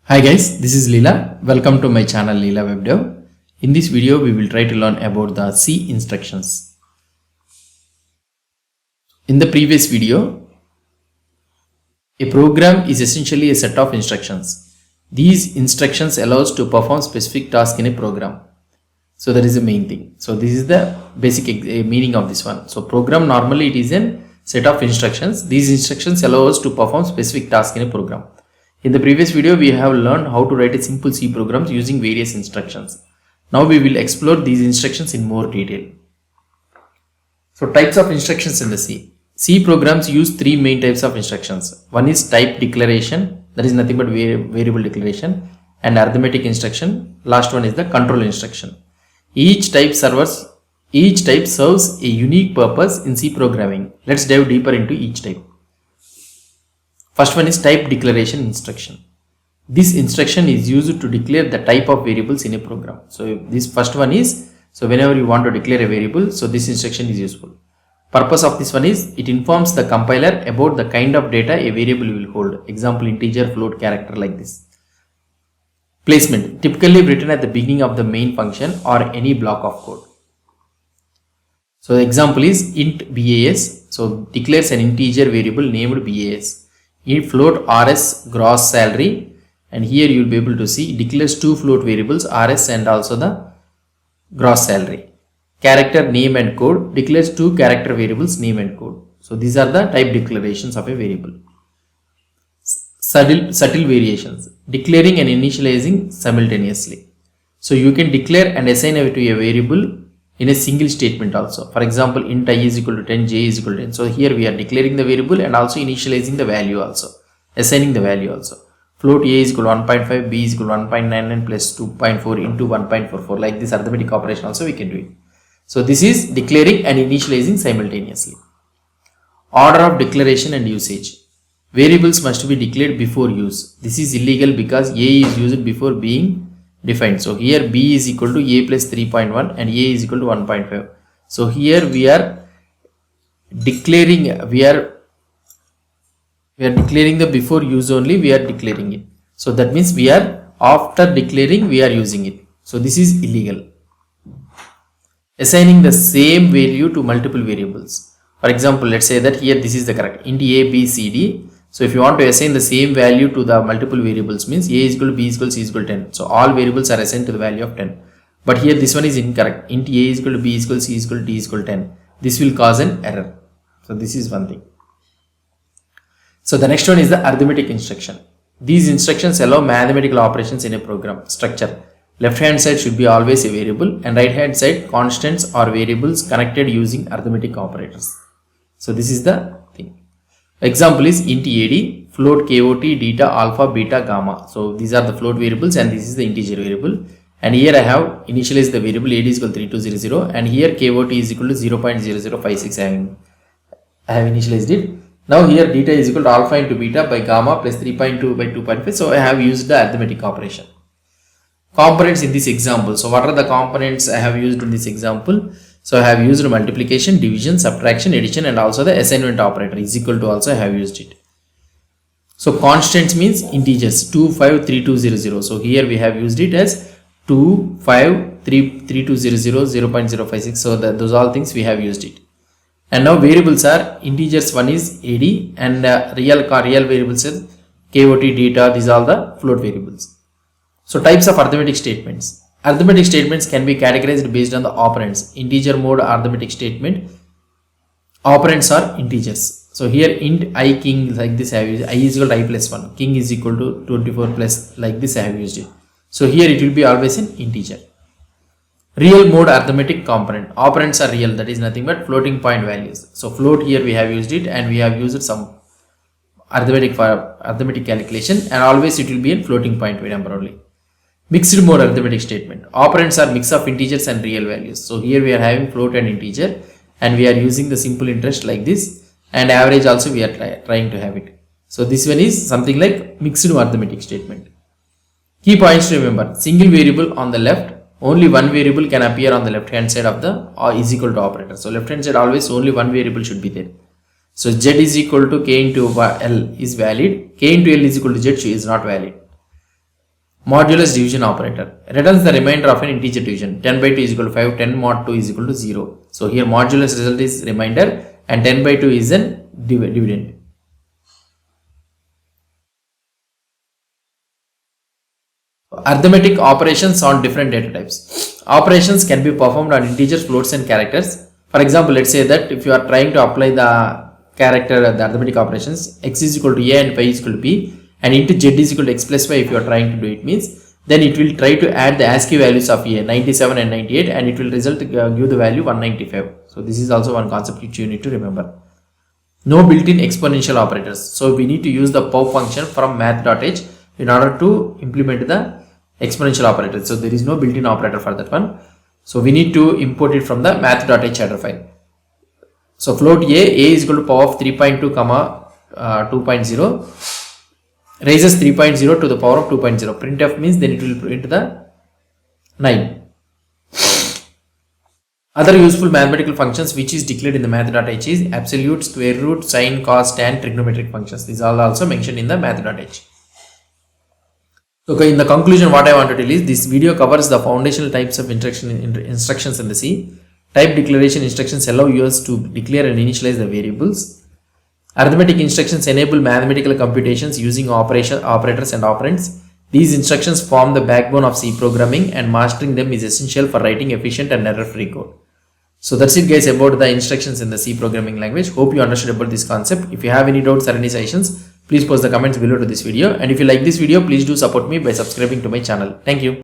Hi guys, this is Leela. Welcome to my channel Leela WebDev. In this video, we will try to learn about the C instructions. In the previous video, a program is essentially a set of instructions. These instructions allow us to perform specific tasks in a program. So that is the main thing. So this is the basic meaning of this one. So program normally it is a set of instructions. These instructions allow us to perform specific tasks in a program. In the previous video, we have learned how to write a simple C programs using various instructions. Now we will explore these instructions in more detail. So types of instructions in the C. C programs use three main types of instructions. One is type declaration, that is nothing but variable declaration, and arithmetic instruction. Last one is the control instruction. Each type serves a unique purpose in C programming. Let's dive deeper into each type. First one is type declaration instruction. This instruction is used to declare the type of variables in a program. So this first one is, so whenever you want to declare a variable, so this instruction is useful. Purpose of this one is, it informs the compiler about the kind of data a variable will hold. Example, integer, float, character, like this. Placement, typically written at the beginning of the main function or any block of code. So the example is int BAS, so declares an integer variable named BAS. In float RS gross salary, and here you will be able to see declares two float variables RS and also the gross salary. Character name and code declares two character variables name and code. So these are the type declarations of a variable. Subtle variations, declaring and initializing simultaneously. So you can declare and assign it to a variable in a single statement also. For example, int I is equal to 10, j is equal to 10. So here we are declaring the variable and also initializing the value also, assigning the value also. Float a is equal to 1.5, b is equal to 1.99 plus 2.4 into 1.44. Like this arithmetic operation also we can do it. So this is declaring and initializing simultaneously. Order of declaration and usage. Variables must be declared before use. This is illegal because a is used before being defined. So here b is equal to a plus 3.1 and a is equal to 1.5. So here we are declaring, we are declaring the before use only, we are declaring it. So that means we are after declaring we are using it. So this is illegal. Assigning the same value to multiple variables. For example, let's say that here this is the correct int a, b, c, d. So if you want to assign the same value to the multiple variables, means a is equal to b is equal to c is equal to 10. So all variables are assigned to the value of 10. But here this one is incorrect. Int a is equal to b is equal to c is equal to d is equal to 10. This will cause an error. So this is one thing. So the next one is the arithmetic instruction. These instructions allow mathematical operations in a program. Structure. Left hand side should be always a variable and right hand side constants or variables connected using arithmetic operators. So this is the thing. Example is int ad, float kot, deta, alpha, beta, gamma. So these are the float variables and this is the integer variable. And here I have initialized the variable ad is equal to 3200 and here kot is equal to 0.0056. I have initialized it. Now here deta is equal to alpha into beta by gamma plus 3.2 by 2.5. So I have used the arithmetic operation. Components in this example. So what are the components I have used in this example? So I have used multiplication, division, subtraction, addition and also the assignment operator is equal to also I have used it. So constants means integers 2, 5, 3, 2, 0, 0. So here we have used it as 2, 5, 3, 3, 2, 0, 0, 0.056. So those all things we have used it. And now variables are integers, one is ad and real variables is kot, data, these are all the float variables. So types of arithmetic statements. Arithmetic statements can be categorized based on the operands. Integer mode arithmetic statement. Operands are integers. So here int I king, like this I have used. I is equal to I plus 1. King is equal to 24 plus, like this I have used it. So here it will be always an integer. Real mode arithmetic component. Operands are real, that is nothing but floating point values. So float, here we have used it and we have used some arithmetic for arithmetic calculation and always it will be in floating point number only. Mixed mode arithmetic statement. Operands are mix of integers and real values. So here we are having float and integer and we are using the simple interest like this and average also we are trying to have it. So this one is something like mixed arithmetic statement. Key points to remember. Single variable on the left. Only one variable can appear on the left hand side of the is equal to operator. So left hand side always only one variable should be there. So z is equal to k into l is valid. K into l is equal to z is not valid. Modulus division operator returns the remainder of an integer division. 10 by 2 is equal to 5, 10 mod 2 is equal to 0. So here modulus result is remainder and 10 by 2 is an dividend. Arithmetic operations on different data types. Operations can be performed on integers, floats and characters. For example, let's say that if you are trying to apply the arithmetic operations, x is equal to a and y is equal to b, and into z is equal to x plus y, if you are trying to do it, means then it will try to add the ASCII values of a 97 and 98 and it will result give the value 195. So this is also one concept which you need to remember. No built-in exponential operators. So we need to use the POW function from math.h in order to implement the exponential operator. So there is no built-in operator for that one. So we need to import it from the math.h header file. So float a is equal to power of 3.2 comma 2.0 raises 3.0 to the power of 2.0. Printf means then it will print the 9. Other useful mathematical functions which is declared in the math.h is absolute, square root, sine, cos, tan, trigonometric functions. These are also mentioned in the math.h. Okay, in the conclusion, what I want to tell is this video covers the foundational types of instructions in the C. Type declaration instructions allow users to declare and initialize the variables. Arithmetic instructions enable mathematical computations using operators and operands. These instructions form the backbone of C programming and mastering them is essential for writing efficient and error-free code. So that's it guys about the instructions in the C programming language. Hope you understood about this concept. If you have any doubts or any suggestions, please post the comments below to this video. And if you like this video, please do support me by subscribing to my channel. Thank you.